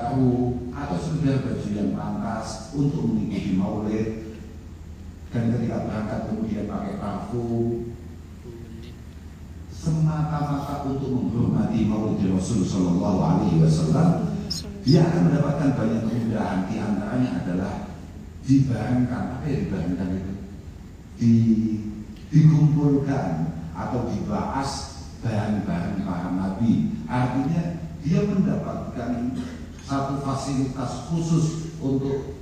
baru atau sekedar baju yang pantas untuk mengikuti maulid, dan ketika berangkat kemudian pakai parfum semata-mata untuk menghormati maulid Rasul Shallallahu Alaihi Wasallam, dia akan mendapatkan banyak kemudahan. Di antaranya adalah dibarengkan, apa yang dibarengkan itu? Dikumpulkan atau dibahas bahan-bahan para nabi. Artinya dia mendapatkan satu fasilitas khusus untuk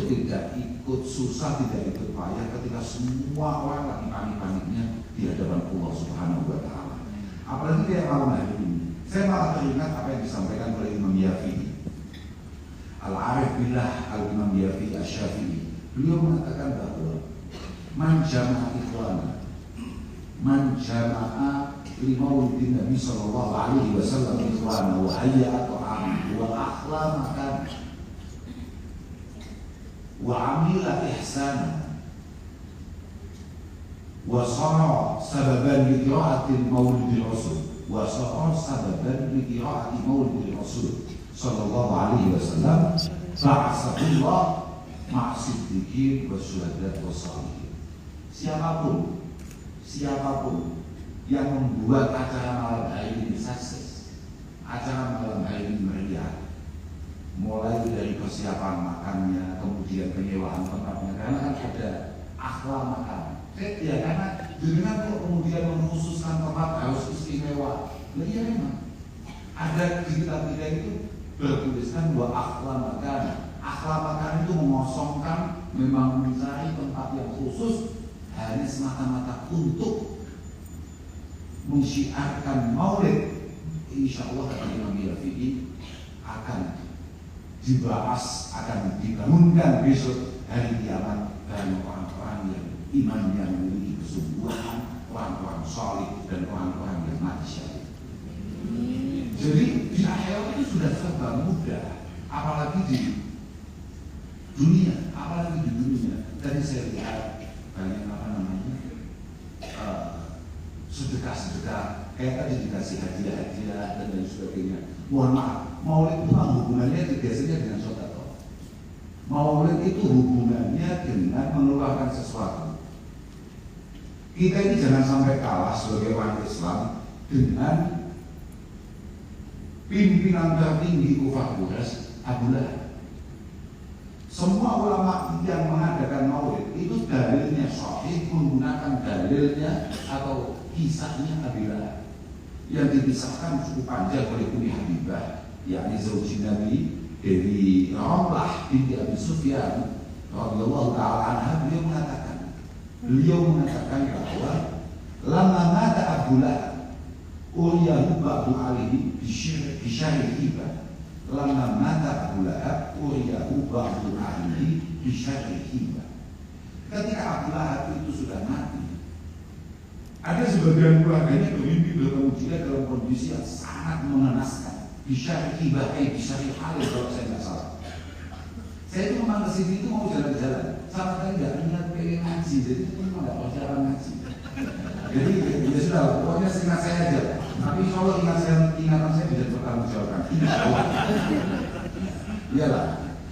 tidak ikut susah, tidak ikut payah ketika semua orang lagi panik-paniknya di hadapan Allah Subhanahu wa Ta'ala. Apalagi kayak malam hari ini, saya malah teringat apa yang disampaikan oleh Imam Yafi'i Al-Arif Billah Al-Imam Yafi'i Asy-Syafi'i. Beliau mengatakan bahwa man jama'a ikhwana, man jama'a li maulidin Nabi sallallahu alaihi wasallam ikhwana wa hayya'a ta'am wa akhla makan wa amila ihsana wa sara sababan li qira'atil maulidil rasul wa sara sababan li qira'ati maulidil rasul sallallahu alaihi wasallam ba'athahullah ma'as-siddiqin wasyuhada wassalihin. Siapapun yang membuat acara malam hari ini sukses, acara malam hari ini meriah, mulai dari persiapan makannya, kemudian penyewaan tempatnya, karena kan ada akhlak makan. Ya, karena dengan kemudian mengkhususkan tempat harus istimewa. Iya memang ada di kitab kita itu bertuliskan bahwa akhlak makan. Akhlak makan itu mengosongkan, memang mencari tempat yang khusus hanya semata-mata untuk mensyiarkan maulid. Insya Allah kata Imam Yafi'i akan dibahas, akan dibangunkan besok hari kiamat dan orang-orang yang imannya memiliki kesungguhan, orang-orang salih dan orang-orang yang mati syahid. Jadi di akhirat itu sudah serba mudah, apalagi di dunia. Tadi saya lihat banyak sedekah, kayak tadi dikasih hadiah dan lain sebagainya. Mohon maaf, maulid itu hubungannya biasanya dengan sedekah. Maulid itu hubungannya dengan mengeluarkan sesuatu. Kita ini jangan sampai kalah sebagai orang Islam dengan pimpinan tertinggi kufar Quraisy, Abu Lahab. Semua ulama yang mengadakan maulid itu dalilnya sahih, menggunakan dalilnya atau kisahnya Abu Lahab yang dikisahkan cukup panjang oleh Ummi Habibah, yakni zauji Nabi dari Ramlah binti Abi Sufyan radhiyallahu ta'ala anha. Beliau mengatakan bahwa lama mata Abu Lahab uriyahu ba'du alihi bisyari hibah. Lama mata Abu Lahab uriyahu ba'du alihi bisyari hibah. Ketika Abu Lahab itu sudah mati, ada sebagian keluarganya bermimpi bertemu dia dalam kondisi yang sangat mengenaskan. Bisyari hibah, bisyari halil kalau saya tidak salah. Saya itu memang kesini itu mau jalan-jalan, sama sekali tidak ingat pengen ngaji, jadi itu memang tidak mau jalan ngaji. Jadi ya sudah, pokoknya ingat saya aja. Tapi insya Allah ingatan saya bisa bertanggung jawabkan. Iyalah,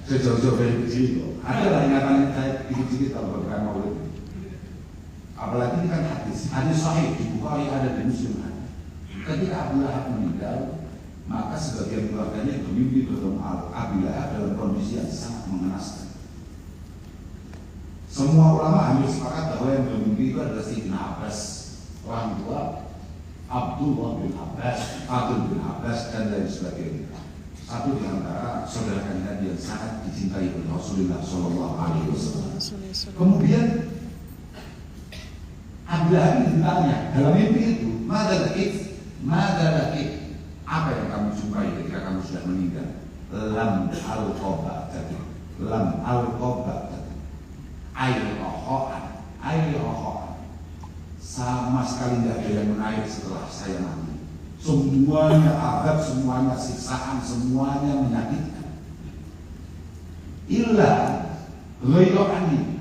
saya jauh-jauh dari kecil kok. Ada lah ingatan saya dikit-dikit kalau berbukan maulid. Apalagi ini kan hadis sahih di Bukhari, ada di Muslim. Ketika Abu Lahab meninggal, maka sebagian keluarganya bermimpi bertemu Abu Lahab dalam kondisi yang sangat mengenaskan. Semua ulama hampir sepakat bahwa yang bermimpi itu adalah Sayyidina Abbas, orang tua Abdullah bin Abbas, Fadl bin Abbas dan lain sebagainya. Satu di antara saudara kalian yang sangat dicintai oleh Rasulullah Shallallahu Alaihi Wasallam. Kemudian Abu Lahab ditanya dalam mimpi itu, madalakit, apa yang kamu jumpai ketika kamu sudah meninggal? Lam al-qoba tadi, air rohoan, sama sekali tidak ada yang menarik setelah saya mati. Semuanya azab, semuanya siksaan, semuanya menyakitkan. Illa ghairani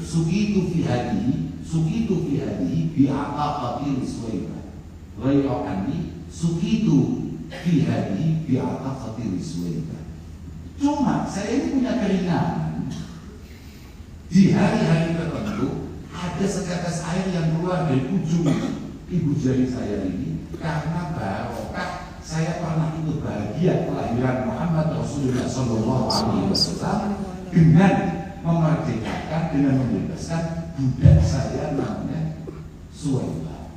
sukitu fi hadihi bi'aqaqatil suwaibah. Ghairani sukitu fi hadihi bi'ataqati rizwaika. Cuma saya ini punya keringanan. Di hari-hari tertentu ada setetes air yang keluar dari ujung ibu jari saya ini karena barokah saya pernah ikut bahagia kelahiran Muhammad Rasulullah Sallallahu Alaihi Wasallam dengan memerdekakan, dengan membebaskan budak saya namanya Suwaibah.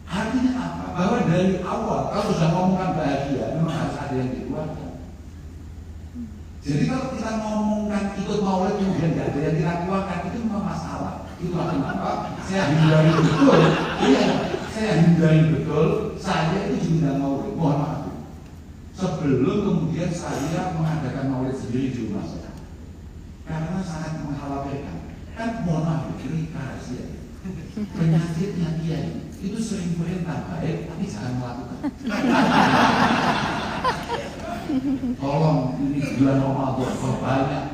Artinya apa? Bahwa dari awal kalau sudah ngomongkan bahagia memang harus ada yang dikeluarkan. Jadi kalau kita ngomongkan ikut maulid kemudian tidak ada yang kita keluarkan, itu memang masalah. Itulah kenapa saya hindari betul. Iya, saya hindari betul. Saya itu diundang maulid. Mohon maaf. Sebelum kemudian saya mengadakan maulid sendiri di rumah saya, karena sangat mengkhawatirkan. Kan mohon maaf, ini rahasia. Penyakitnya kiai itu sering perintah baik, tapi jangan melakukan. Tolong ini bulan Ramadan berbanyak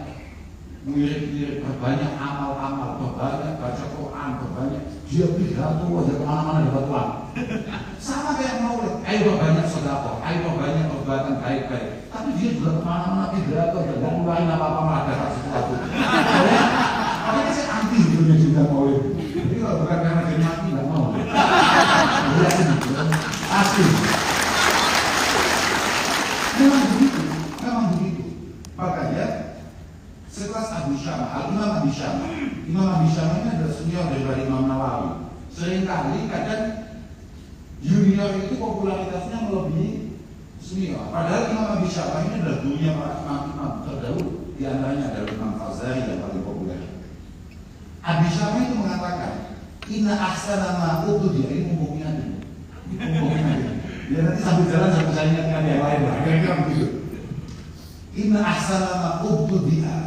mirip-mirip, berbanyak amal-amal, berbanyak baca Quran, berbanyak dia pidato aja kemana-mana dapat uang. Sama kayak maulid, ayo berbanyak sedekah, ayo berbanyak perbuatan baik-baik. Tapi dia juga kemana-mana pidato dan nggak ngeluarin apa-apa malah dapat sesuatu. Makanya saya anti sebenarnya juga maulid. Jadi kalau bukan karena dia mati nggak mau. Iya sih, asli. Memang begitu, memang begitu. Makanya sekelas Abu Syamah, Imam Abi Syamah. Imam Abi Syamah ini adalah senior daripada Imam Nawawi. Seringkali kadang junior itu popularitasnya melebihi senior. Padahal Imam Abi Syamah ini adalah dunia para imam terdahulu. Di antaranya adalah Imam Fazari yang paling populer. Abi Syamah itu mengatakan, Inna ahsana ma ubudi, ini umumnya dulu. Ya nanti sambil jalan sambil saya ingatkan yang lain lah. Kira-kira begitu. Inna ahsana ma ubdi'a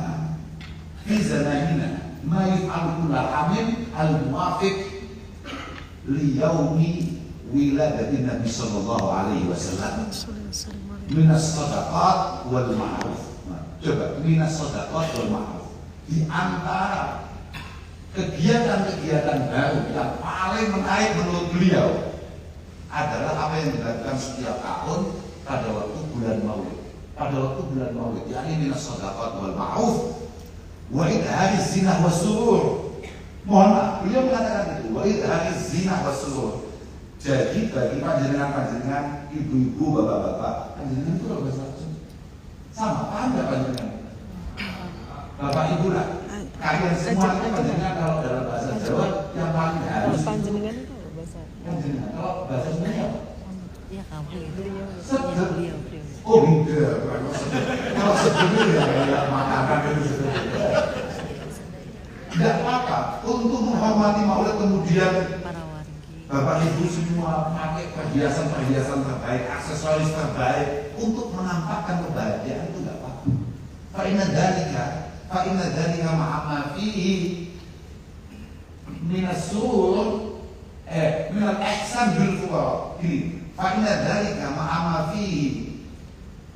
fi zamanina ma yuf'alu kullu amin al-muwafiq li yaumi wiladatin Nabi sallallahu alaihi wasallam min as-sadaqat wal ma'ruf. Coba, min as-sadaqat wal ma'ruf. Di antara kegiatan-kegiatan baru yang paling menarik menurut beliau adalah apa yang dilakukan setiap tahun pada waktu bulan Maulid. Pada waktu bulan Maulid, yakni minas shadaqat wal ma'ruf wa idhariz zinah was surur. Mohon maaf, beliau mengatakan itu, wa idhariz zinah was surur. Jadi bagi panjenengan-panjenengan, ibu-ibu, bapak-bapak, panjenengan itu loh bahasa Arab. Sama, paham enggak panjenengan? Bapak ibu lah. Kalian semua itu panjenengan kalau dalam bahasa Jawa yang paling harus panjenengan itu panjenengan. Kalau bahasa Sunda ya kamu beliau. Oh enggak, kalau sebelumnya ya makanan itu tidak apa-apa. Untuk menghormati maulid kemudian bapak ibu semua pakai perhiasan terbaik, aksesoris terbaik untuk menampakkan kebahagiaan itu tidak apa-apa. Fa inna dzalika ma'a fihi minas surur minal ihsan bil fuqara. Fa inna dzalika ma'a fihi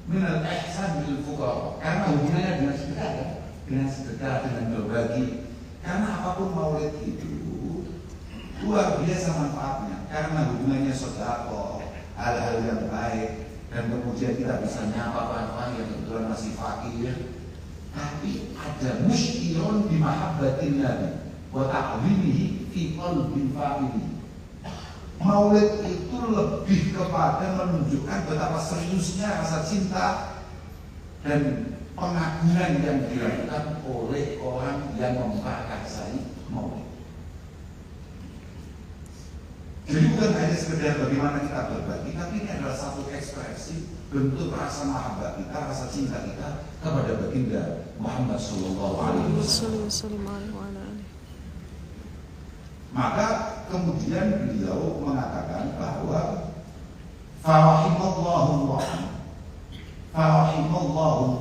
minal ihsan bil fuqara. Karena hubungannya dengan sedekah, dengan berbagi. Karena apapun maulid itu luar biasa manfaatnya. Karena hubungannya sedekah, hal-hal yang baik, dan kemudian kita bisa nyapa orang-orang yang kebetulan masih fakir. Tapi ada musyirun bi mahabbatin Nabi wa ta'zimihi fi qalbi fa'ili. Maulid itu lebih kepada menunjukkan betapa seriusnya rasa cinta dan pengagungan yang dilakukan oleh orang yang memprakarsai maulid. Jadi bukan hanya sekedar bagaimana kita berbagi, tapi ini adalah satu ekspresi bentuk rasa mahabbah kita, rasa cinta kita kepada baginda Muhammad Sallallahu Alaihi Wasallam. Maka kemudian beliau mengatakan bahwa farahimallahu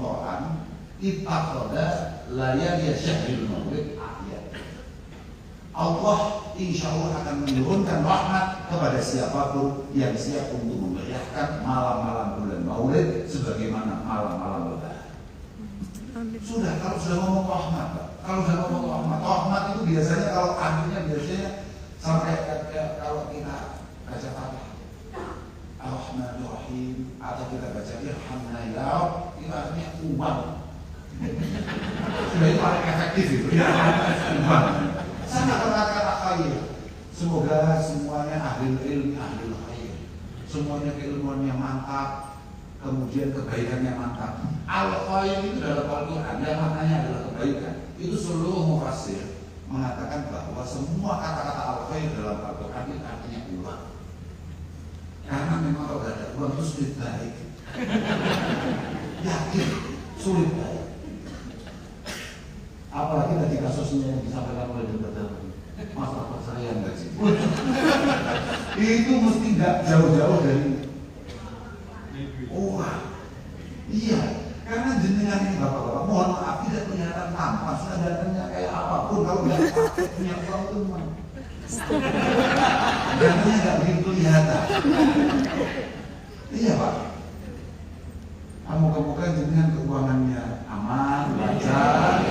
ta'an ittaqada layali syahril maulid ahyad. Allah insya Allah akan menurunkan rahmat kepada siapapun yang siap untuk memeriahkan malam-malam bulan Maulid sebagaimana malam-malam Lebaran. Sudah, kalau sudah ngomong rahmat, rahmat itu biasanya kalau artinya biasanya sampai kalau kita baca Fatihah, Ar-Rahmanir Rahim, Setelah kita baca alhamdulillah, itu artinya uang. Sudah itu paling efektif itu. Ya, uang. Sama kata-kata khair. Semoga semuanya ahli ilmi, ahli khair. Semuanya keilmuannya mantap, kemudian kebaikannya mantap. Al-khair itu dalam Al-Quran, yang maknanya adalah kebaikan. Itu seluruh mufassir mengatakan bahwa semua kata-kata al-khair dalam Al-Quran itu artinya uang. Karena memang kalau tidak ada uang itu sulit baik. Yakin, sulit baik. Apalagi tadi kasusnya yang disampaikan oleh Dokter masalah saya enggak sih. Itu mesti nggak jauh-jauh dari uang. Iya, karena jenengan ini bapak-bapak, mohon maaf tidak kelihatan tampan, sudah datangnya kayak apapun kalau nggak pakai punya uang itu mah. Datangnya nggak begitu kelihatan. Iya pak. Moga-moga jenengan keuangannya aman, lancar.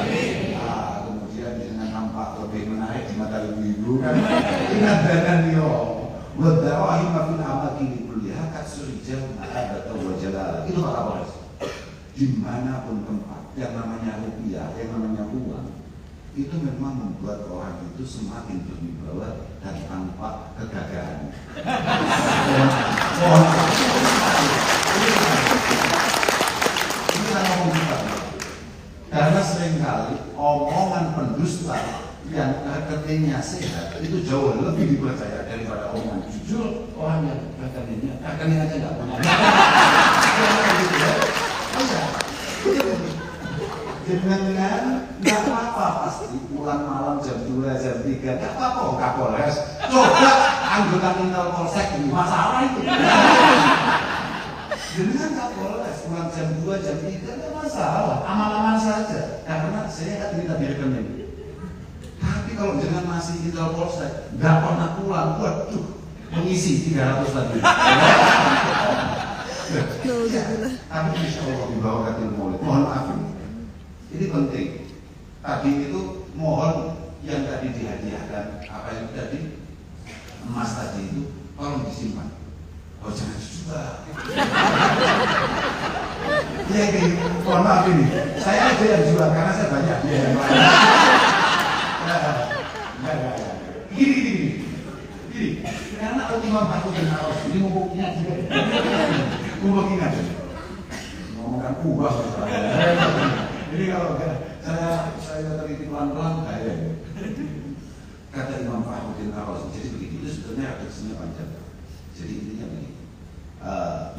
Kemudian jenengan nampak lebih menarik di mata ibu-ibu kan. Ingat dengan yo. Wadawahim fil amaki kuliah katsurijal ma'abata wa jalal. Itu Pak Kapolres. Dimanapun tempat yang namanya rupiah, yang namanya uang, itu memang membuat orang itu semakin berwibawa dan tanpa kegagalan. Ini saya ngomong kita, karena seringkali omongan pendusta yang rekeningnya sehat itu jauh lebih dipercaya daripada omongan jujur orang yang rekening aja nggak punya. Jangan nggak apa-apa pasti pulang malam jam 2 jam 3 nggak apa-apa Kapolres. Coba anggota Intel Polsek ini masalah itu. Dengan Kapolres pulang jam 2 jam 3 nggak masalah, aman-aman saja karena saya nggak cerita di rekening. Tapi kalau jangan masih Intel Polsek nggak pernah pulang, waduh mengisi 300 lagi. Tapi insya Allah dibawa ke Maulid. Mohon maaf ini penting. Tadi itu mohon yang tadi dihadiahkan apa yang tadi emas tadi itu tolong disimpan. Oh jangan dijual. Ya ini mohon maaf ini. Saya aja yang jual karena saya banyak dia yang lain. Gini. Karena Imam Fakhrudin Ar-Razi ini mumpung ingat juga. Mumpung ingat. Ngomongkan ubah. Jadi kalau saya teliti pelan-pelan kayak kata Imam Fakhrudin Ar-Razi. Jadi begitu itu sebenarnya redaksinya panjang. Jadi intinya begini.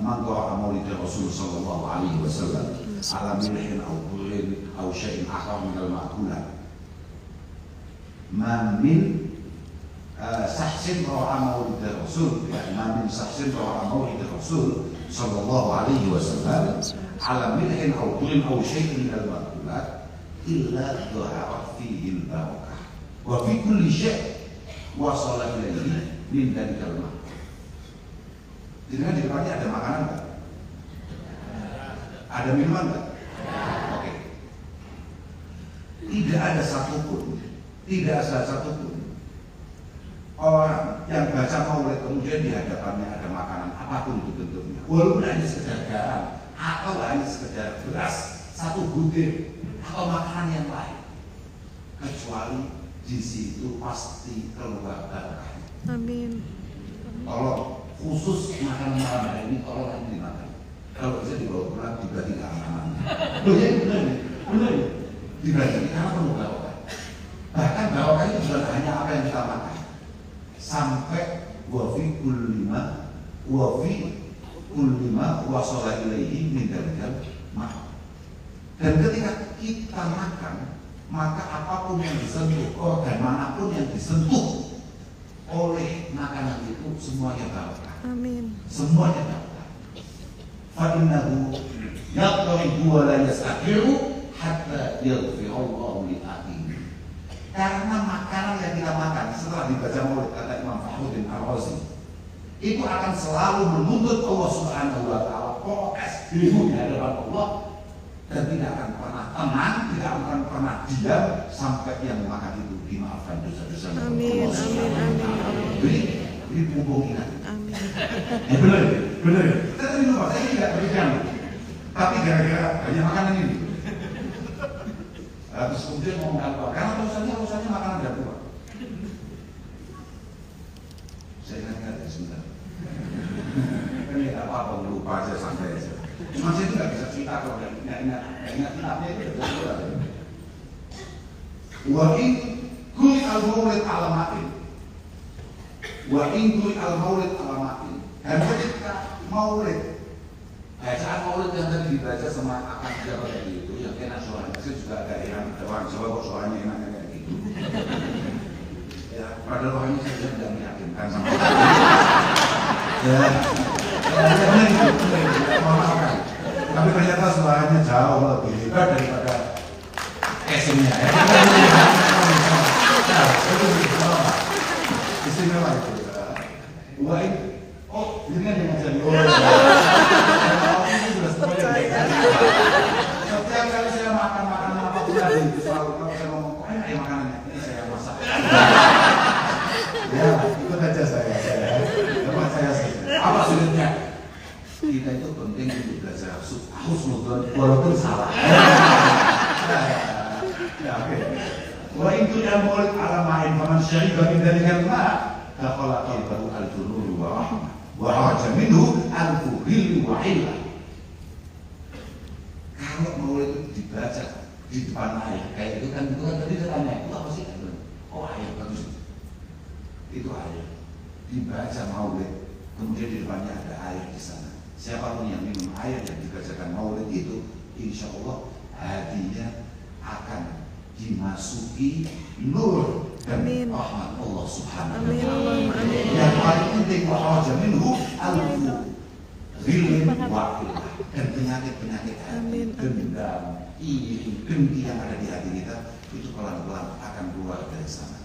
Man qara'a maulid Rasul sallallahu alaihi wasallam ala milhin aw qulin aw syai'in akhar min al-ma'kulat. Man min sahsin ra'a maulid Rasul, man min sahsin ra'a maulid Rasul sallallahu alaihi wasallam ala milhin aw qulin aw syai'in min al-ma'kulat illa dhaharat fihi al-barakah wa fi kulli syai' wasala ilayhi min dhalikal ma'. Jadi kan di depannya ada makanan nggak? Ada minuman nggak? Oke. Tidak ada satupun orang yang baca maulid kemudian di hadapannya ada makanan apapun itu bentuknya, walaupun hanya sekedar garam atau hanya sekedar beras, satu butir atau makanan yang lain, kecuali di situ pasti keluar berkah. Amin. Tolong khusus makanan malam hari ini tolong nanti dimakan. Kalau bisa dibawa pulang dibagi ke anak-anak. Loh ya benar ya. Dibagi karena penuh barokah. Bahkan barokah itu bukan hanya apa yang kita makan, sampai wafi kulima wasala ilaihi min dalikal ma'. Dan ketika kita makan, maka apapun yang disentuh, organ manapun yang disentuh oleh makanan itu semuanya barokah. Amin. Semuanya barokah. Fa innahu yaqribu wa la yastaqiru hatta yaghfirallahu li akhihi. Karena makanan yang kita makan setelah dibaca maulid kata Imam Fakhrudin Ar-Razi itu akan selalu menuntut Allah Subhanahu wa taala prokes dirimu di hadapan Allah dan tidak akan pernah tenang, tidak akan pernah diam sampai yang makan itu dimaafkan dosa-dosa. Amin. Jadi mumpung ingat. Amin. Ya benar. Bener ya? Tapi lupa, saya tidak berpikiran. Tapi gara-gara banyak makanan ini. Terus kemudian mau makan apa? Karena urusannya makanan dan uang. Saya ingat ya sebentar. Kan ya apa-apa, lupa aja, santai aja. Cuma saya itu nggak bisa cerita kalau nggak ingat kitabnya itu. Wa in kuli al-maulid alamatin. Wa in kuli al-maulid alamatin. Dan ketika maulid, bacaan maulid yang tadi dibaca sama akan siapa tadi itu, yang enak suaranya, saya juga agak heran, orang Jawa kok suaranya enak kayak gitu. Ya, padahal orangnya saya tidak meyakinkan sama ya, tapi ternyata suaranya jauh lebih hebat daripada casingnya. Istimewa itu. Wah, oh, ini kan yang ngajarin. Setiap kali saya makan apapun tadi, selalu kalau saya ngomong, kok enak ya makanannya? Ini saya masak. Ya, ikut aja saya. Tempat saya saja. Apa sulitnya? Kita itu penting untuk belajar husnudzon walaupun salah. Ya, oke. Wa itu yang murid alamain faman syariba min dalikal ma dakhala qalbahu al-junun wa rahmah wa raja minhu al-fuhil wa illah. Kalau maulid itu dibaca di depan air kayak itu kan tadi saya tanya itu apa sih? Oh, air bagus. Itu air. Dibaca maulid kemudian di depannya ada air di sana. Siapapun yang minum air yang dibacakan maulid itu, insya Allah hatinya akan dimasuki nur dan rahmat Allah Subhanahu wa Ta'ala. Yang paling penting wahwaja minhu al-ghilin wa'illah, dan penyakit-penyakit hati, dendam, iri, dengki yang ada di hati kita itu pelan-pelan akan keluar dari sana.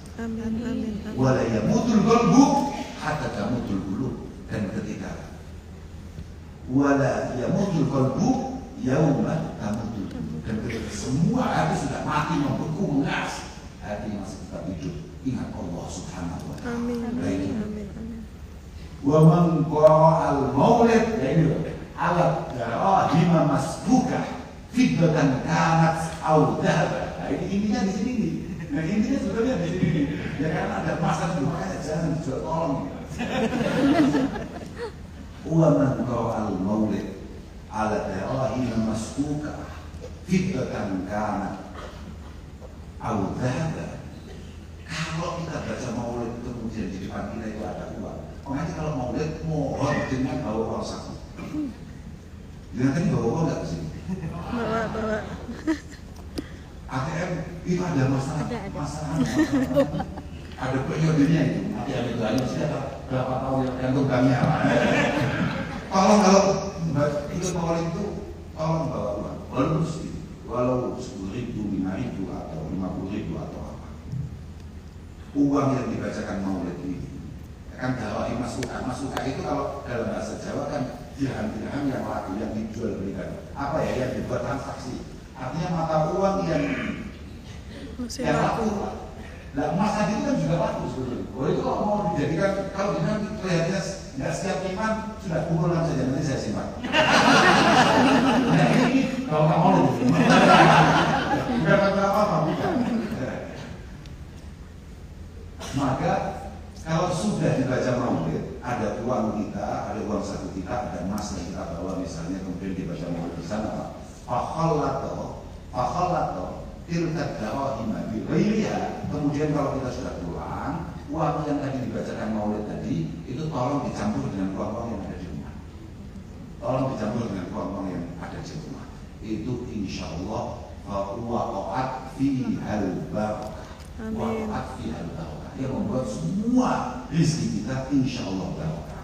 Wala yamutul qalbu hatta tamutul qulub, dan ketika wala yamutul qalbu yauma tamutul, dan ketika semua hati sudah mati, membeku, mengas, hati masih tetap hidup, ingat Allah Subhanahu wa Ta'ala. Wa man qara'a al-maulid ala darahima masbuka fiddatan kanat aw dhahaba. Nah, ini intinya di sini nih. Nah, intinya sebenarnya di sini nih. Ya karena ada masalah di makanya jangan dijual, tolong. Wa man qara'a al-maulid ala darahima masbuka fiddatan kanat aw dhahaba. Kalau kita baca maulid kemudian di depan kita itu ada uang, makanya kalau maulid mohon dengan bawa uang saku. Jangan tadi bawa uang nggak ke sini? Bawa. ATM itu ada masalah. Ada periodenya itu. ATM itu hanya berapa tahun yang tunggangnya. Tolong kalau ikut maulid itu, tolong bawa uang. Walau 10.000, 5.000 atau 50.000 atau apa. Uang yang dibacakan maulid ini kan dakwah masukan itu kalau dalam bahasa Jawa kan dirham-dirham yang laku, yang dijual belikan, apa ya, yang dibuat transaksi, artinya mata uang yang laku. Nah, emas tadi itu kan juga laku sebetulnya. Oh, itu kalau mau dijadikan, kalau dengan kelihatannya nggak setiap iman sudah kumpulan saja, nanti saya simpan. Nah, ini kalau nggak mau bukan apa-apa, bukan. Maka kalau sudah dibaca maulid, ada uang kita, ada uang saku kita, ada emas yang kita bawa misalnya, kemudian dibaca maulid di sana, fakhallato tilka darahima bi ghairiha. Kemudian kalau kita sudah pulang, uang yang tadi dibacakan maulid tadi itu tolong dicampur dengan uang-uang yang ada di rumah. Tolong dicampur dengan uang-uang yang ada di rumah. Itu insyaallah waqa'at fi al-barakah. Waqa'at fi al-barakah, yang membuat semua rezeki kita insyaallah barokah.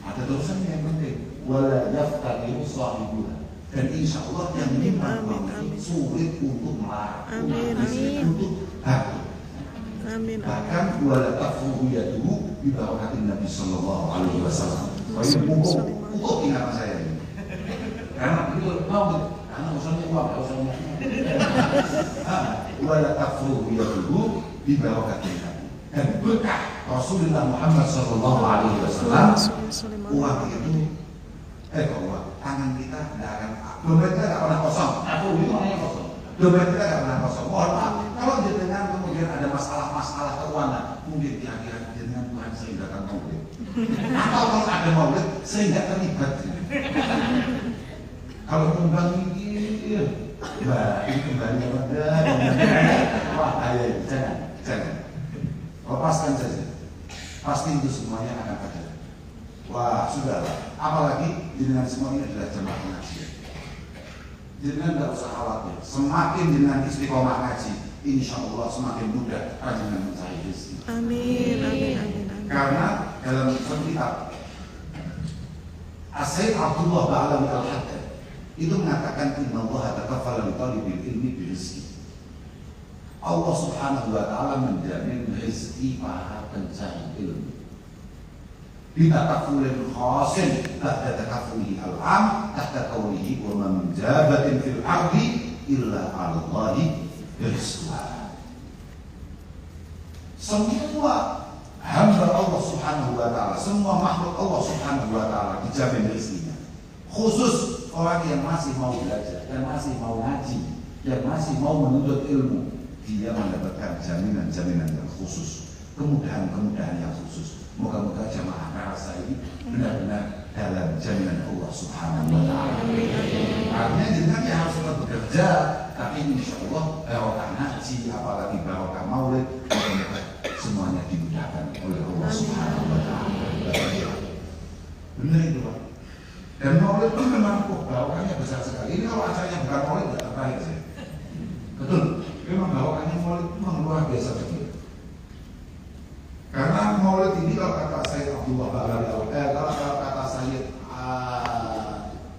Ada terusannya yang penting, wala yaftadiru sahibuha, dan insyaallah yang menyimpan uang ini sulit untuk melarang, untuk habis. Bahkan wala tafruhu yaduhu bi barakatin Nabi sallallahu alaihi wasallam. Untuk ingatan saya ini. Karena itu karena urusannya uang, urusannya. Wala tafruhu yaduhu di barakatin Nabi, dan berkah Rasulullah Muhammad sallallahu alaihi wasallam uang itu tangan kita tidak akan, dompet kita tidak pernah kosong. Aku itu makanya kosong. Dompet kita tidak pernah kosong. Mohon maaf, kalau jenengan kemudian ada masalah keuangan, mungkin di akhirat jenengan Tuhan sering datang maulid. Atau kalau ada maulid, sering nggak terlibat. Kalau kembang mikir, ini kembali ada, wah ayah, jangan. Lepaskan saja. Pasti itu semuanya akan ada. Wah, sudahlah. Apalagi dengan semua ini adalah jemaah pengajian. Jangan tidak usah khawatir. Semakin dengan istiqomah ngaji, insya Allah semakin mudah dengan mencari rezeki. Amin, amin, amin, amin. Karena dalam satu kitab, As-Sayyid Abdullah Ba'alawi Al-Haddad itu mengatakan Inna Allah takafala li talibil ilmi birizki. Allah subhanahu wa ta'ala menjamin rezeki para pencari ilmu. Bitakafulin khasin tahta takafulihi al-am tahta qawlihi wa ma min jabatin fil ardi illa 'ala Allahi rizquha. Semua hamba Allah subhanahu wa ta'ala, semua makhluk Allah subhanahu wa ta'ala dijamin rezekinya. Khusus orang yang masih mau belajar, yang masih mau ngaji, yang masih mau menuntut ilmu, dia mendapatkan jaminan-jaminan yang khusus, kemudahan-kemudahan yang khusus. Moga-moga jamaah merasa ini benar-benar dalam jaminan Allah subhanahu wa ta'ala. Artinya jangan ya harus tetap bekerja, tapi insya Allah barokah ngaji, apalagi barokah maulid, moga-moga semuanya dimudahkan oleh Allah subhanahu wa ta'ala. Benar itu Pak. Dan maulid itu memang barokahnya besar sekali. Ini kalau acaranya bukan maulid tidak terbaik sih. Betul. Memang barokahnya maulid itu memang luar biasa sekali. Karena maulid ini kalau kata Sayyid Abdullah Ba'alawi kalau kata Sayyid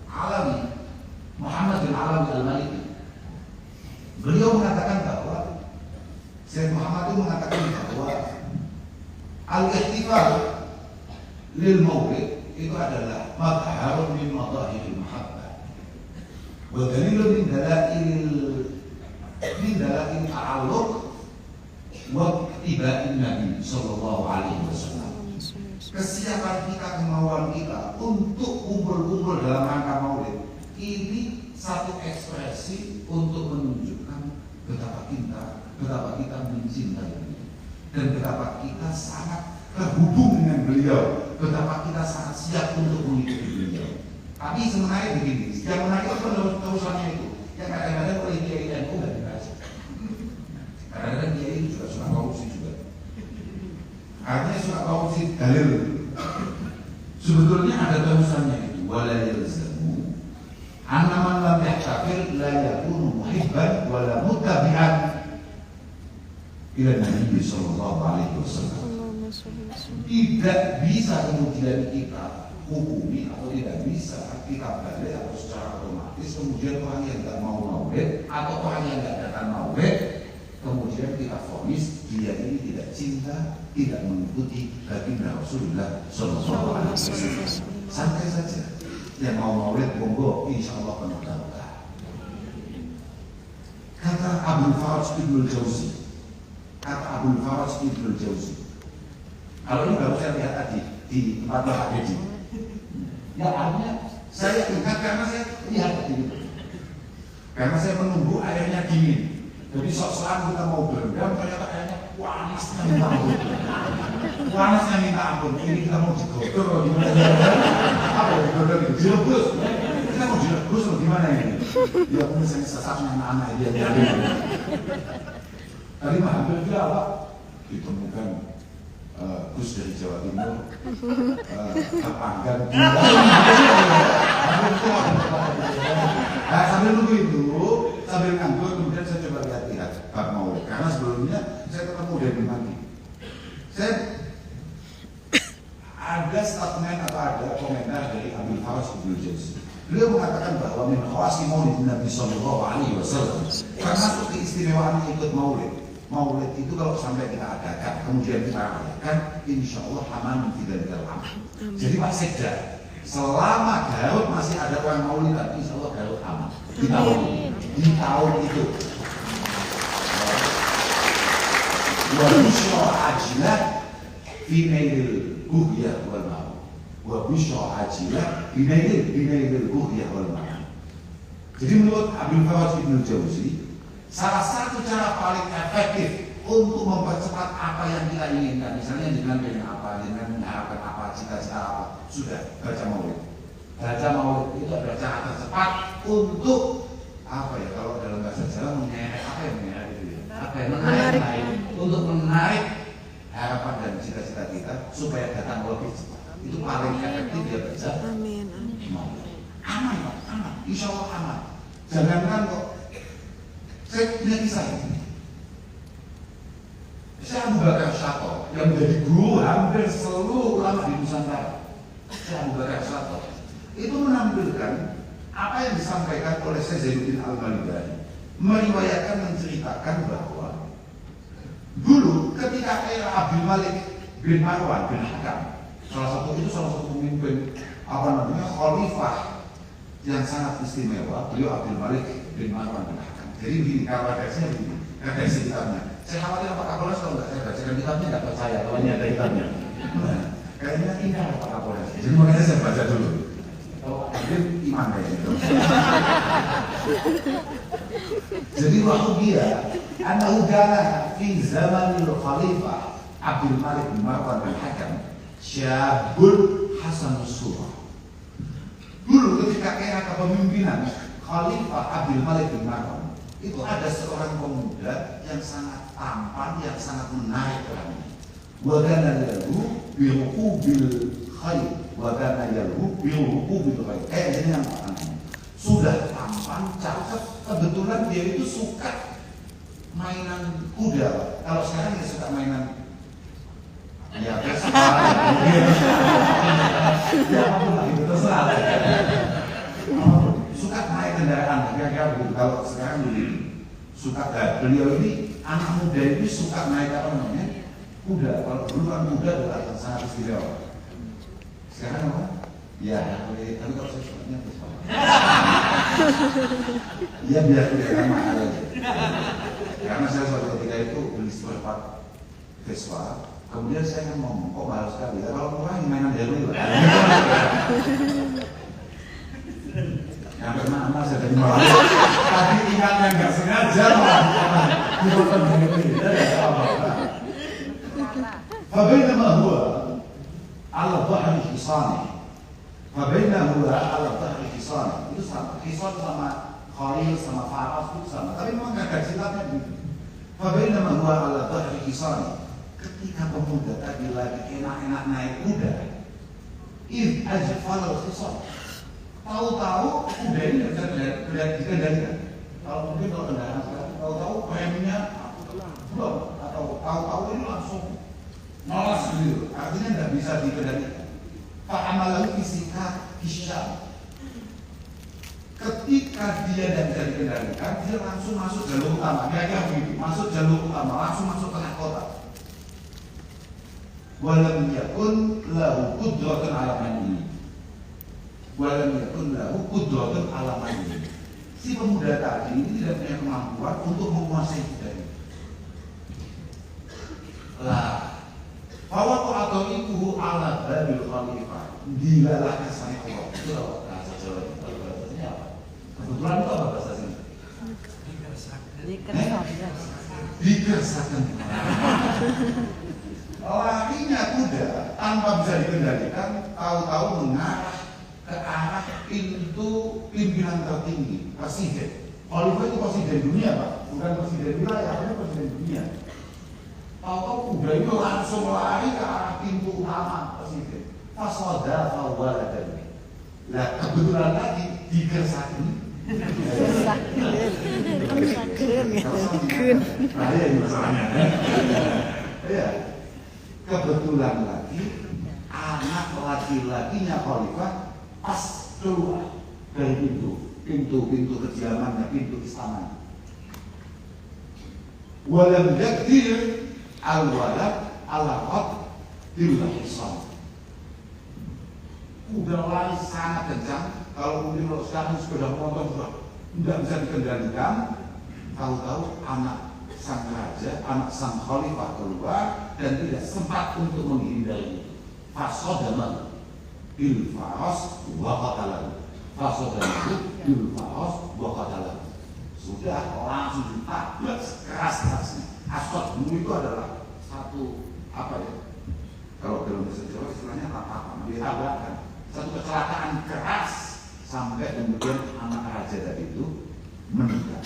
Alawi Muhammad bin Alawi Al-Maliki, beliau mengatakan bahwa Sayyid Muhammad itu mengatakan bahwa al-ihtifal lil maulid itu adalah madharun min madahiril mahabbah wa dalilun min dalail ta'alluq wa tibain Nabi sallallahu alaihi wasallam. Kesiapan kita, kemauan kita untuk kumpul-kumpul dalam rangka maulid ini satu ekspresi untuk menunjukkan betapa kita mencintai beliau dan betapa kita sangat terhubung dengan beliau, betapa kita sangat siap untuk mengikuti beliau. Tapi sebenarnya begini, yang menarik itu terusannya itu yang kadang-kadang oleh kiai NU nggak dikasih. Kadang-kadang kiai itu juga suka korupsi juga. Artinya suka korupsi dalil. Sebetulnya ada terusannya itu. Wala yalzamu anna man lam yahtafil la yakunu muhibban wala muttabi'an ila Nabi sallallahu alaihi wasallam. Tidak bisa kemudian kita hukumi atau tidak bisa kita balik atau secara otomatis kemudian orang yang tidak mau maulid atau orang yang tidak datang maulid kemudian kita vonis dia ini tidak cinta, tidak mengikuti baginda Rasulullah sallallahu alaihi wasallam. Santai saja. Yang mau maulid monggo, insyaallah penuh barokah. Kata Abdul Faraj Ibnul Jauzi. Kalau ini baru saya lihat tadi di tempat Bapak Dedi. Ya artinya saya ingat karena saya lihat tadi itu. Karena saya menunggu airnya dingin. Jadi sok-sokan kita mau berendam ternyata airnya panasnya minta ampun. Panasnya minta ampun. Ini kita mau digodok gimana? Apa ya digodok itu? Direbus. Kita mau direbus atau gimana ini? Ya mungkin saya sesatnya anak-anak dia. Tadi hampir juga Pak ditemukan Gus dari Jawa Timur terpanggang sambil nunggu itu, sambil nganggur kemudian saya coba lihat bab maulid karena sebelumnya saya ketemu dari Maki. Saya ada statement atau ada komentar dari Abdul Faraj Ibnul Jauzi. Beliau mengatakan bahwa min khawasi maulid Nabi sallallahu alaihi wasallam termasuk keistimewaannya ikut maulid. Maulid itu kalau sampai kita adakan kemudian kita rayakan, insya Allah aman tidak dalam. Jadi Pak Sekda, selama Garut masih ada orang maulid, insya Allah Garut aman di tahun itu. Wa nusyra ajilah fi nailil buhyah wal maut. wa busyra ajilah binailil ru'yah wal manam. Jadi menurut Abdul Fawaz Ibnu Jauzi, salah satu cara paling efektif untuk mempercepat apa yang kita inginkan, misalnya dengan apa, dengan mengharapkan apa, cita-cita apa, sudah baca maulid. Baca maulid itu adalah cara tercepat untuk apa ya, kalau dalam bahasa Jawa mengerek, apa yang mengerek itu ya? Apa yang menarik, untuk menarik harapan dan cita-cita kita supaya datang lebih cepat. Itu paling efektif dia baca. Amin. Aman Pak, aman, insya Allah aman. Jangankan kok, saya punya kisah ini. Saya Abu Bakar Syato yang menjadi guru hampir seluruh ulama di Nusantara. Saya Abu Bakar Syato itu menampilkan apa yang disampaikan oleh Syekh Zainuddin Al-Balibani, meriwayatkan, menceritakan bahwa dulu ketika era Abdul Malik bin Marwan bin Hakam, salah satu pemimpin khalifah yang sangat istimewa, beliau Abdul Malik bin Marwan bin Hakam. Jadi begini, kalau redaksinya begini, redaksi kitabnya. Saya khawatir Pak Kapolres kalau nggak saya bacakan kitabnya nggak percaya kalau ini ada kitabnya. Kayaknya indah Pak Kapolres. Jadi makanya saya baca dulu. Oh, mungkin iman kayaknya. Jadi waktu dia, anahu kana fi zamanil Khalifah Abdul Malik bin Marwan bin Hakam, syabul hasanus surah. Dulu ketika era kepemimpinan Khalifah Abdul Malik bin Marwan, itu ada seorang pemuda yang sangat tampan, yang sangat menarik orangnya. Wadana yalu biruku bil khair, wadana yalu biruku bil khair. Jadi yang namanya sudah tampan, cakep. Kebetulan dia itu suka mainan kuda. Kalau sekarang dia suka mainan ya Vespa, ya apapun lah itu terserah. Suka naik kendaraan, kira-kira begitu. Kalau sekarang begitu, suka beliau ini anak muda ini suka naik apa namanya kuda. Kalau dulu kan kuda adalah yang sangat istimewa. Sekarang apa? Ya, tapi kalau saya sukanya Vespa. Ya biar kelihatan mahal aja. Karena saya suatu ketika itu beli seperempat Vespa. Kemudian saya kan ngomong, kok mahal sekali ya? Kalau murah yang mainan Harley lah. Yang mana saya tadi malah tadi ingatnya nggak sengaja malah bukan Harley. Fabainama huwa ala dhahri hisani. Fabainama huwa ala dhahri hisani. Itu sama. Hisan sama khalil sama faras itu sama. Tapi memang nggak ada sifatnya begitu. Fabainama huwa ala dhahri hisani. Ketika pemuda tadi lagi enak-enak naik kuda, if ajfal al-khisar, tahu-tahu kuda ini tidak bisa dikendalikan. Kalau mungkin kalau kendaraan sekarang, tahu-tahu remnya belum, atau tahu-tahu ini langsung nolas gitu. Artinya tidak bisa dikendalikan. Fa'amalahu fisika hisyam. Ketika dia tidak bisa dikendalikan, dia langsung masuk jalur utama. Kira-kira begitu, masuk jalur utama, langsung masuk tengah kota. Walam yakun lahu qudratun ala ini. Walam yakun lahu qudratun ala ini. Si pemuda tadi ini tidak punya kemampuan untuk menguasai kuda ini. Lah, fawaqu ataiquhu ala babil khalifah. Dilalah kasane Allah. Itu bahasa Jawa. Bahasanya apa? Kebetulan itu apa bahasa sini? Dikersakan. Larinya kuda tanpa bisa dikendalikan, tahu-tahu mengarah ke arah pintu pimpinan tertinggi, presiden. Khalifah itu presiden dunia Pak, bukan presiden wilayah, tapi presiden dunia. Tahu-tahu kuda itu langsung lari ke arah pintu utama presiden. Fasoda fawaladan. Nah kebetulan lagi dikersakan. Bahaya ini masalahnya. Ya. Kebetulan lagi anak laki-lakinya Khalifah pas keluar dari pintu kediamannya, pintu istana. Walam yakdir al-walad al-qad bil-hisan. Udah lari sangat kencang. Kalau mungkin kalau sekarang sepeda motor sudah tidak bisa dikendalikan. Tahu-tahu anak sang raja, anak sang khalifah keluar dan tidak sempat untuk menghindari. Fasodama, bil faras wa qatalahu. Fasodahu bil faras wa qatalahu. Sudah langsung ditabrak keras-kerasnya. Asqat itu adalah satu apa ya? Kalau dalam bahasa Jawa istilahnya tapakan, ditabrakkan. Satu kecelakaan keras sampai kemudian anak raja tadi itu meninggal.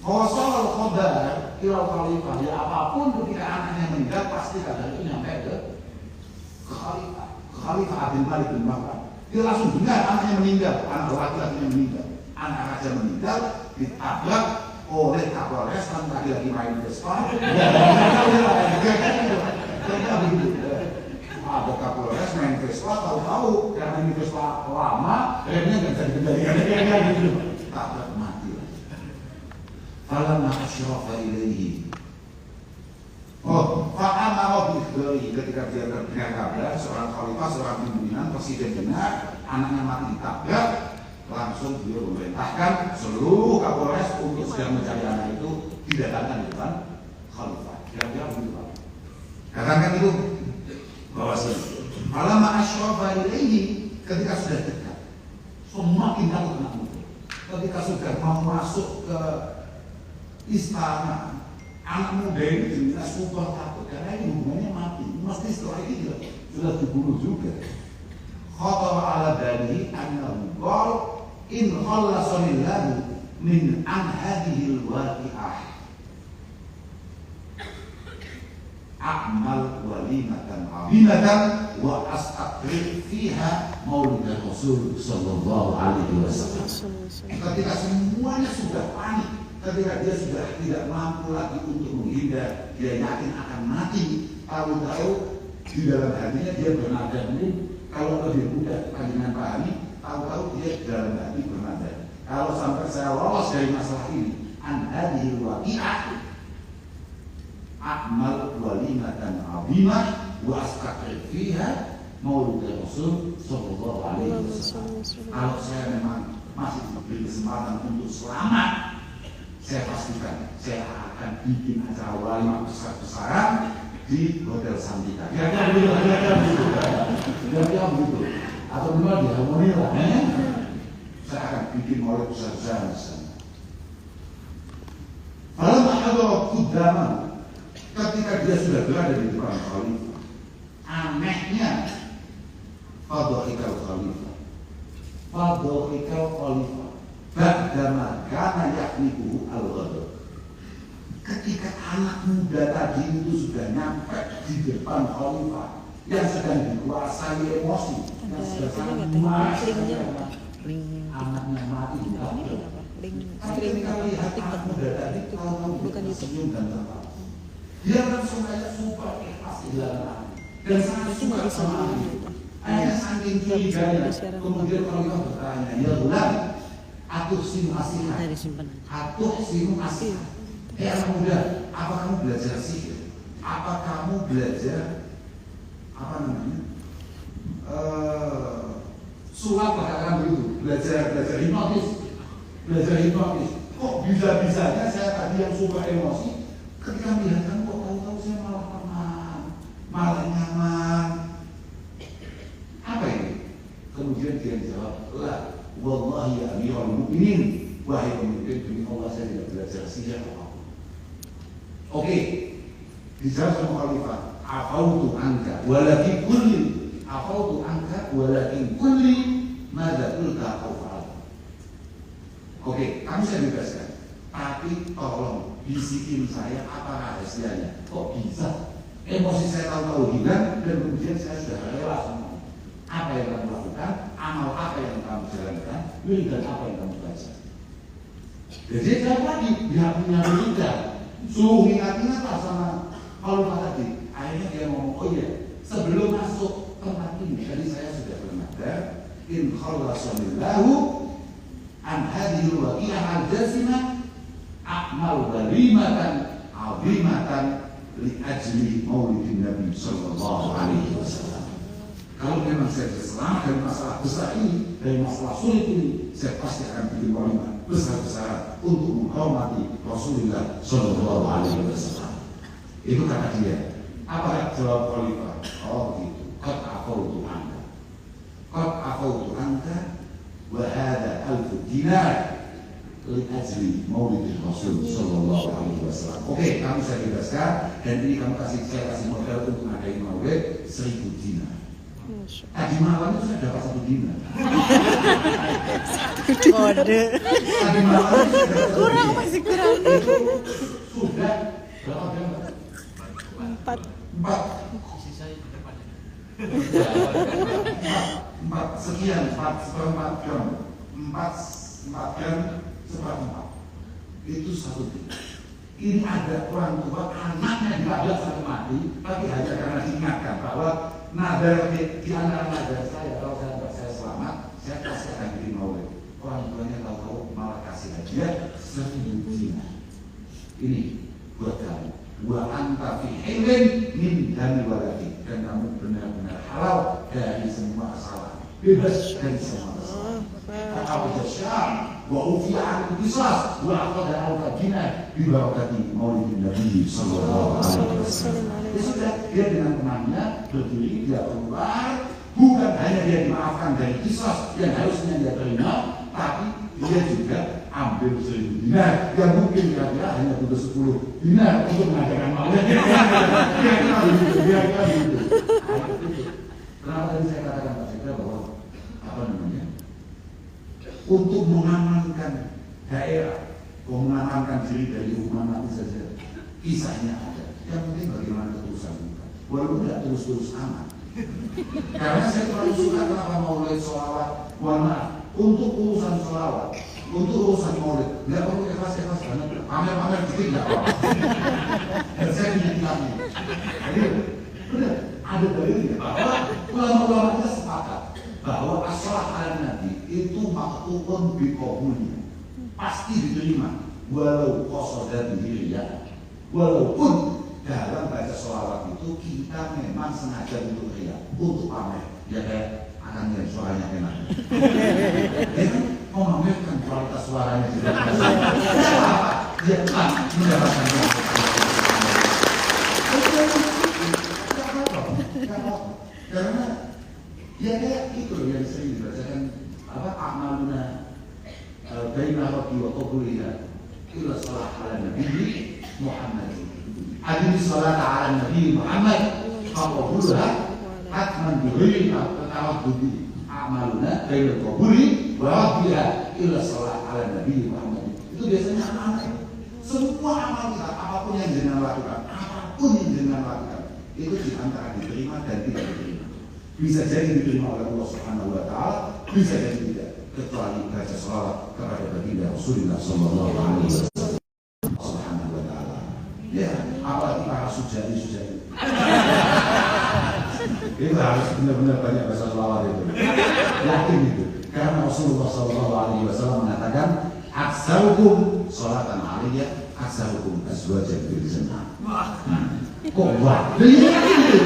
Qasal al-khabar ilal khalifah, ya apapun ketika anaknya meninggal pasti kabar itu nyampe ke khalifah. Khalifah Abdul Malik bin Marwan. Dia langsung dengar anaknya meninggal, anak laki-lakinya meninggal. Anak raja meninggal ditabrak oleh Kapolres kan lagi main Vespa. Ada Kapolres main Vespa, tahu-tahu karena ini Vespa lama, remnya nggak bisa dikendalikan gitu. Tabrak mati lah. Falamma asyrafa ilaihi. Fa'amara bi ketika dia terdengar kabar seorang khalifah, seorang pimpinan, presiden benar, anaknya mati ditabrak, langsung dia memerintahkan seluruh Kapolres untuk sedang mencari anak itu didatangkan di depan khalifah. Kira-kira begitu Pak. Katakan itu bahwasanya falamma asyrafa ilaihi, ketika sudah dekat, semakin takut anak muda. Ketika sudah mau masuk ke istana, anak muda ini jelas super takut karena ini hubungannya mati. Mesti setelah ini sudah dibunuh juga. Khatar ala bani annahu qal in khallasalillahu min an hadhihi alwaqi'ah a'mal walimatan 'azimatan wa astaqri fiha maulid Rasul sallallahu alaihi wasallam. Ketika semuanya sudah panik, ketika dia sudah tidak mampu lagi untuk menghindar, dia yakin akan mati, tahu-tahu di dalam hatinya dia bernada ini. Kalau lebih mudah dengan pahami, tahu-tahu dia dalam hati bernada, kalau sampai saya lolos dari masalah ini, an hadhihi waqi'ah a'mal walimatan 'azimah wa astaqri fiha maulid Rasul sallallahu alaihi wasallam. Kalau saya memang masih diberi kesempatan untuk selamat, saya pastikan saya akan bikin acara walimah besar-besaran di Hotel Santika. Kira-kira begitu. Atau dimana di Harmoni lah. Saya akan bikin maulid besar-besaran di sana. Falamma hadara quddaman, ketika dia sudah berada di depan khalifah, anehnya fadha'ikal khalifah ba'dama kana yaknibu al-ghadab. Ketika anak muda tadi itu sudah nyampe di depan khalifah yang sedang dikuasai emosi, yang sudah sangat marah, anaknya mati. Ketika lihat anak muda tadi, bukan senyum dan tertawa, dia langsung kayak super ikhlas di dalam dan sangat suka sama anak. Ayah saking curiganya, kemudian khalifah bertanya, ya Gulam, atuh simu asihat, anak muda, apa kamu belajar sihir? Apa kamu belajar sulap katakan begitu, belajar hipnotis. Kok bisa-bisanya saya tadi yang suka emosi, ketika melihat kamu kok tahu-tahu saya malah tenang, malah nyaman. Apa ini? Kemudian dia jawab, la wallahi ya amirul mu'minin, wahai pemimpin, demi Allah saya tidak belajar sihir apapun. Oke, dijawab sama khalifah, afautu anka walakin kulli madza qulta au fa'al. Oke, kamu saya bebaskan, tapi tolong bisikin saya apa rahasianya. Kok bisa emosi saya tahu-tahu hilang dan kemudian saya sudah rela semua. Apa yang kamu lakukan, amal apa yang kamu jalankan, dan apa yang kamu baca. Jadi saya lagi dia punya meninggal, suruh ingat-ingatlah sama khalifah tadi. Akhirnya dia ngomong, oh iya, sebelum masuk tempat ini tadi saya sudah bernadar, in khallasalillahu an hadhihi waqi'ah al-jazimah a'mal walimatan 'azimatan li ajli maulidin Nabi sallallahu alaihi wasallam. Kalau memang saya selamat dari masalah besar ini, dari masalah sulit ini, saya pasti akan bikin walimah besar-besaran untuk menghormati Rasulullah sallallahu alaihi wasallam. Itu kata dia. Apa jawab khalifah? Oh gitu. Kata afautu anka. Qad afautu anka wa hadha 1000 dinar li ajli maulid Rasul sallallahu alaihi wasallam. Oke, kamu saya bebaskan dan ini saya kasih modal untuk ngadain maulid 1000 dinar. Tadi malam itu saya dapat 1 dinar. Kode. Tadi malam itu saya dapat Kurang, masih kurang. Itu sudah berapa? 4. 4 sekian, 4 gram, 4 gram seperempat. Itu 1 dinar. Ini ada orang tua anaknya diambil sampai mati, tapi hanya karena diingatkan bahwa nadar di antara nadar saya, kalau saya selamat, saya pasti akan bikin maulid. Orang tuanya tahu malah kasih hadiah 1000 dinar. Ini buat kamu. Wa anta fi hilin min dami waladi, dan kamu benar-benar halal dari semua kesalahan, bebas dari semua kesalahan. Kata Syam wa ufi'an qisas wa aqada al-fajina bi barakati maulidin Nabi sallallahu alaihi wasallam. Ya sudah, dia dengan tenangnya berdiri, dia keluar, bukan hanya dia dimaafkan dari qisas yang harusnya dia terima, tapi dia juga ambil 1000 dinar yang mungkin kira-kira hanya butuh 10 dinar untuk mengadakan maulid. Kira-kira begitu. Kenapa tadi saya katakan Pak Sekda bahwa apa namanya, untuk mengamankan daerah, mengamankan diri dari hukuman mati saja, kisahnya ada. Yang penting bagaimana ketulusan kita, walaupun tidak terus-terus aman. Karena saya terlalu suka kenapa maulid, sholawat, untuk urusan sholawat, untuk urusan maulid, nggak perlu ikhlas-ikhlas banget, pamer-pamer dikit nggak apa-apa. Dan saya menyediakannya. Jadi benar, ada dalilnya bahwa ulama-ulama kita sepakat bahwa as-shalah ala Nabi itu maktubun biqabulnya, pasti diterima walau qasada bihi riya, walaupun dalam baca sholawat itu kita memang sengaja untuk riya, untuk pamer, ya kayak akan yang suaranya enak. Ya kan, mau memamerkan kualitas suaranya juga. Ya kan, mendapatkan karena ya kayak itu yang sering dibacakan apa, amaluna baina rabbi wa qabuliha illa shalah ala nabi Muhammad. Hadis salat ala nabi Muhammad qabulha hatman bi tawaddudi amaluna baina qabuli wa rabbiha illa shalah ala nabi Muhammad. Itu biasanya amal. Semua amal kita, apapun yang jenengan lakukan, itu di antara diterima dan tidak diterima. Bisa jadi diterima oleh Allah Subhanahu wa taala, bisa jadi tidak, kecuali baca sholawat kepada baginda Rasulullah sallallahu alaihi wasallam Subhanahu wa taala. Ya, apalagi para sujadi. Itu harus benar-benar banyak baca sholawat itu. Yakin itu. Karena Rasulullah sallallahu alaihi wasallam mengatakan, "Aksarukum sholatan alaiya, aksarukum azwajan fil jannah." Kok wah? Lihat itu.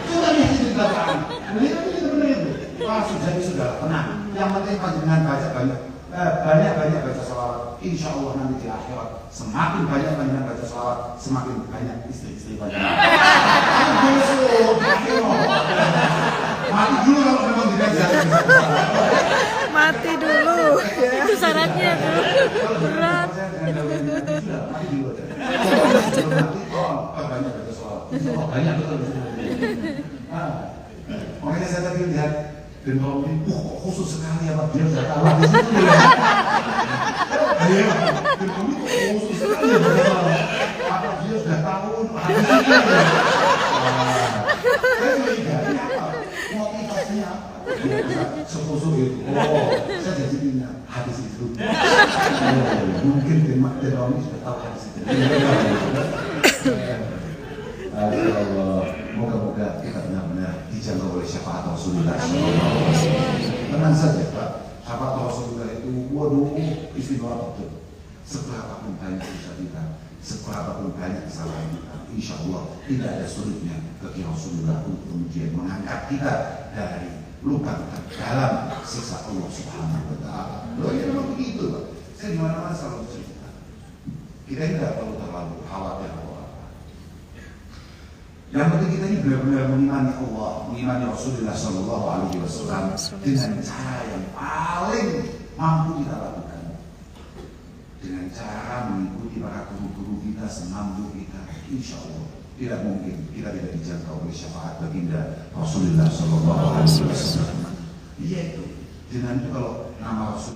Coba lihat itu bacaan. Lihat itu benar itu. Wah, sudah tenang. Yang penting panjenengan baca banyak baca sholawat. Insya Allah nanti di akhirat semakin banyak panjenengan baca sholawat, semakin banyak istri-istri panjenengan. Mati dulu kalau memang tidak jadi. Mati dulu. Itu syaratnya tuh. Berat. Mati dulu. Banyak baca sholawat. Banyak betul. Makanya saya tadi lihat dan kalau ini, khusus sekali apa dia sudah tahu di situ ya. Iya, dan kami khusus sekali apa dia sudah tahu di situ ya. Saya curigai apa, motivasinya apa? Sekhusus itu. Oh, saya jadi ingat hadis itu. Mungkin dan kami sudah tahu hadis itu. Allah, moga-moga kita benar-benar dijangkau oleh syafaat Rasulullah. Tenang saja Pak, syafaat Rasulullah itu waduh istimewa betul. Seberapapun banyak dosa kita, seberapapun banyak kesalahan kita, insya Allah tidak ada sulitnya bagi Rasulullah untuk kemudian mengangkat kita dari lubang terdalam siksa Allah Subhanahu wa taala. Loh, ini memang begitu Pak. Saya di mana-mana selalu cerita. Kita tidak perlu terlalu khawatir. Yang penting kita ini benar-benar mengimani Allah, mengimani Rasulullah Shallallahu Alaihi Wasallam dengan cara yang paling mampu kita lakukan, dengan cara mengikuti para guru-guru kita, senamdu kita. Insya Allah tidak mungkin kita tidak dijangkau oleh syafaat baginda Rasulullah Shallallahu Alaihi Wasallam. Iya itu. Dengan itu kalau nama Rasul